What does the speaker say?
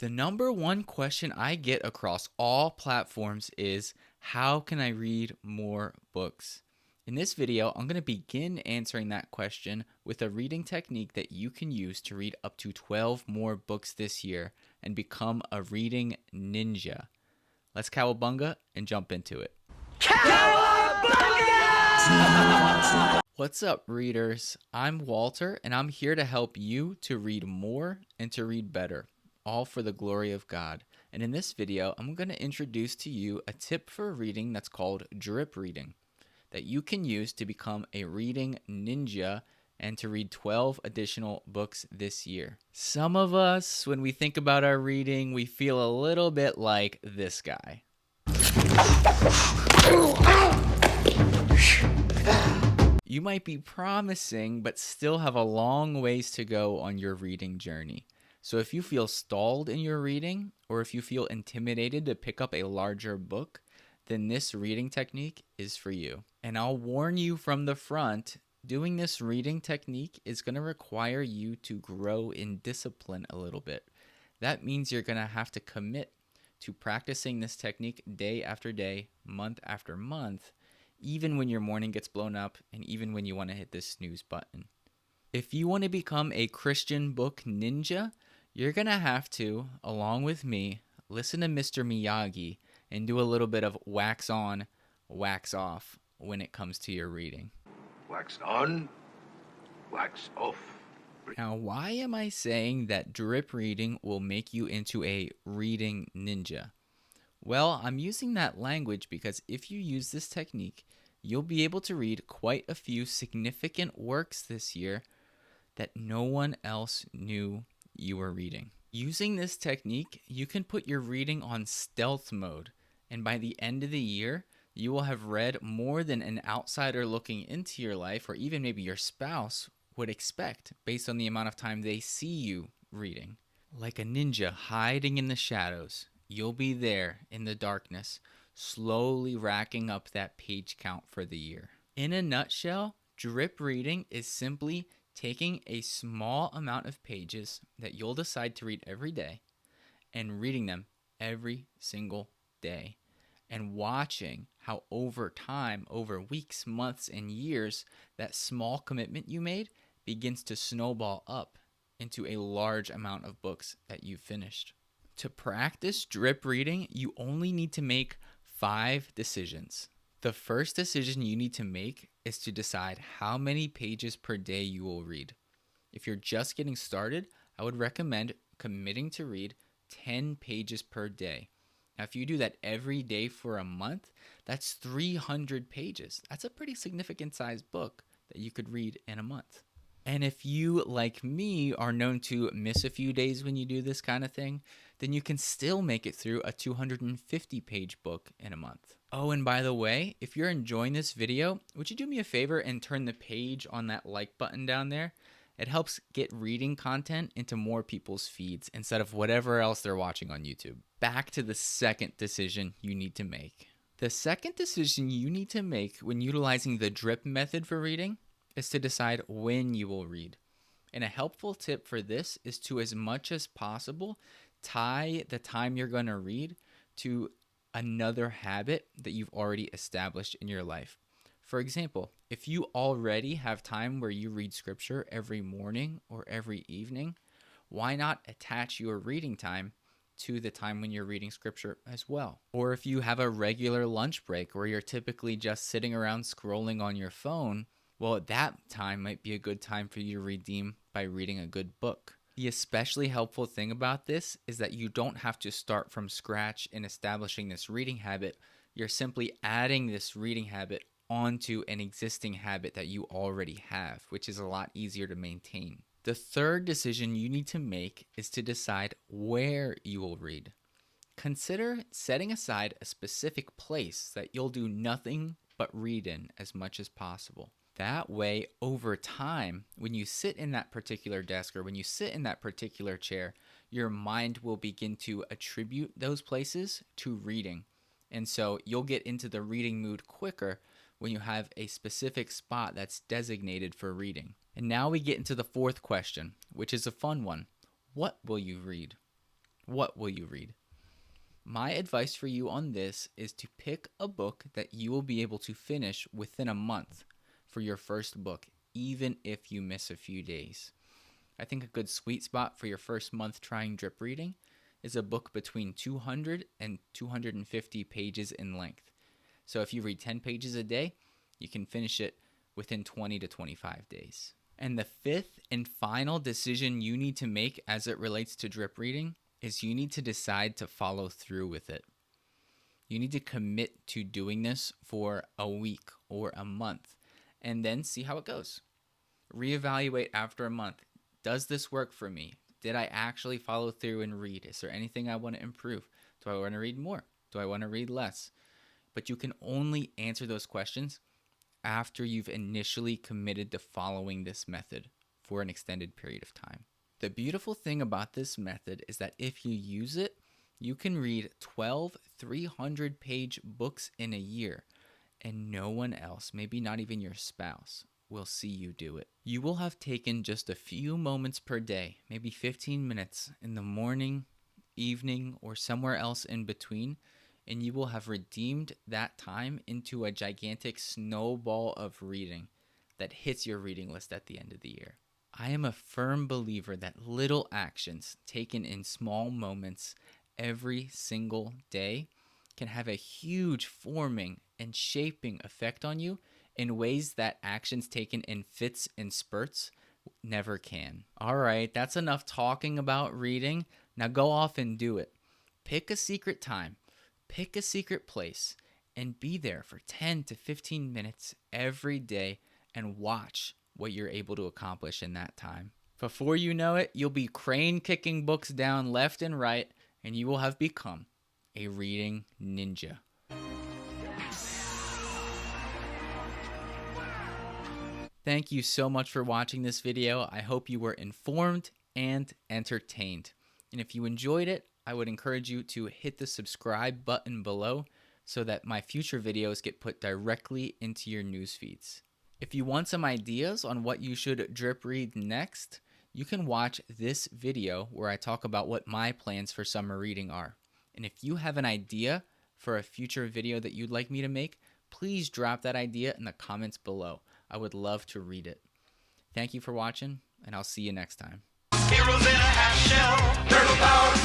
The number one question I get across all platforms is, how can I read more books? In this video, I'm going to begin answering that question with a reading technique that you can use to read up to 12 more books this year and become a reading ninja. Let's cowabunga and jump into it. Cowabunga! What's up, readers? I'm Walter, and I'm here to help you to read more and to read better, all for the glory of God. And in this video, I'm going to introduce to you a tip for reading that's called drip reading, that you can use to become a reading ninja and to read 12 additional books this year. Some of us, when we think about our reading, we feel a little bit like this guy. You might be promising, but still have a long ways to go on your reading journey. So if you feel stalled in your reading, or if you feel intimidated to pick up a larger book, then this reading technique is for you. And I'll warn you from the front, doing this reading technique is going to require you to grow in discipline a little bit. That means you're going to have to commit to practicing this technique day after day, month after month, even when your morning gets blown up and even when you want to hit this snooze button. If you want to become a Christian book ninja, you're going to have to, along with me, listen to Mr. Miyagi and do a little bit of wax on, wax off when it comes to your reading. Wax on, wax off. Now, why am I saying that drip reading will make you into a reading ninja? Well, I'm using that language because if you use this technique, you'll be able to read quite a few significant works this year that no one else knew you were reading. Using this technique, you can put your reading on stealth mode, and by the end of the year, you will have read more than an outsider looking into your life, or even maybe your spouse, would expect based on the amount of time they see you reading. Like a ninja hiding in the shadows, you'll be there in the darkness, slowly racking up that page count for the year. In a nutshell, drip reading is simply taking a small amount of pages that you'll decide to read every day and reading them every single day and watching how over time, over weeks, months, and years, that small commitment you made begins to snowball up into a large amount of books that you've finished. To practice drip reading, you only need to make 5 decisions. The first decision you need to make is to decide how many pages per day you will read. If you're just getting started, I would recommend committing to read 10 pages per day. Now, if you do that every day for a month, that's 300 pages. That's a pretty significant sized book that you could read in a month. And if you, like me, are known to miss a few days when you do this kind of thing, then you can still make it through a 250-page book in a month. Oh, and by the way, if you're enjoying this video, would you do me a favor and turn the page on that like button down there? It helps get reading content into more people's feeds instead of whatever else they're watching on YouTube. Back to the second decision you need to make. The second decision you need to make when utilizing the drip method for reading is to decide when you will read. And a helpful tip for this is to, as much as possible, tie the time you're going to read to another habit that you've already established in your life. For example, if you already have time where you read scripture every morning or every evening, why not attach your reading time to the time when you're reading scripture as well? Or if you have a regular lunch break where you're typically just sitting around scrolling on your phone, well, that time might be a good time for you to redeem by reading a good book. The especially helpful thing about this is that you don't have to start from scratch in establishing this reading habit. You're simply adding this reading habit onto an existing habit that you already have, which is a lot easier to maintain. The third decision you need to make is to decide where you will read. Consider setting aside a specific place that you'll do nothing but read in as much as possible. That way, over time, when you sit in that particular desk or when you sit in that particular chair, your mind will begin to attribute those places to reading. And so you'll get into the reading mood quicker when you have a specific spot that's designated for reading. And now we get into the fourth question, which is a fun one. What will you read? What will you read? My advice for you on this is to pick a book that you will be able to finish within a month for your first book, even if you miss a few days. I think a good sweet spot for your first month trying drip reading is a book between 200 and 250 pages in length. So if you read 10 pages a day, you can finish it within 20 to 25 days. And the fifth and final decision you need to make as it relates to drip reading is you need to decide to follow through with it. You need to commit to doing this for a week or a month and then see how it goes. Reevaluate after a month. Does this work for me? Did I actually follow through and read? Is there anything I want to improve? Do I want to read more? Do I want to read less? But you can only answer those questions after you've initially committed to following this method for an extended period of time. The beautiful thing about this method is that if you use it, you can read 12 300-page books in a year, and no one else, maybe not even your spouse, will see you do it. You will have taken just a few moments per day, maybe 15 minutes in the morning, evening, or somewhere else in between, and you will have redeemed that time into a gigantic snowball of reading that hits your reading list at the end of the year. I am a firm believer that little actions taken in small moments every single day can have a huge forming and shaping effect on you in ways that actions taken in fits and spurts never can. All right, that's enough talking about reading. Now go off and do it. Pick a secret time, pick a secret place, and be there for 10 to 15 minutes every day and watch what you're able to accomplish in that time. Before you know it, you'll be crane kicking books down left and right, and you will have become a reading ninja. Thank you so much for watching this video. I hope you were informed and entertained. And if you enjoyed it, I would encourage you to hit the subscribe button below so that my future videos get put directly into your news feeds. If you want some ideas on what you should drip read next, you can watch this video where I talk about what my plans for summer reading are. And if you have an idea for a future video that you'd like me to make, please drop that idea in the comments below. I would love to read it. Thank you for watching, and I'll see you next time. Heroes in a half shell, turtle power.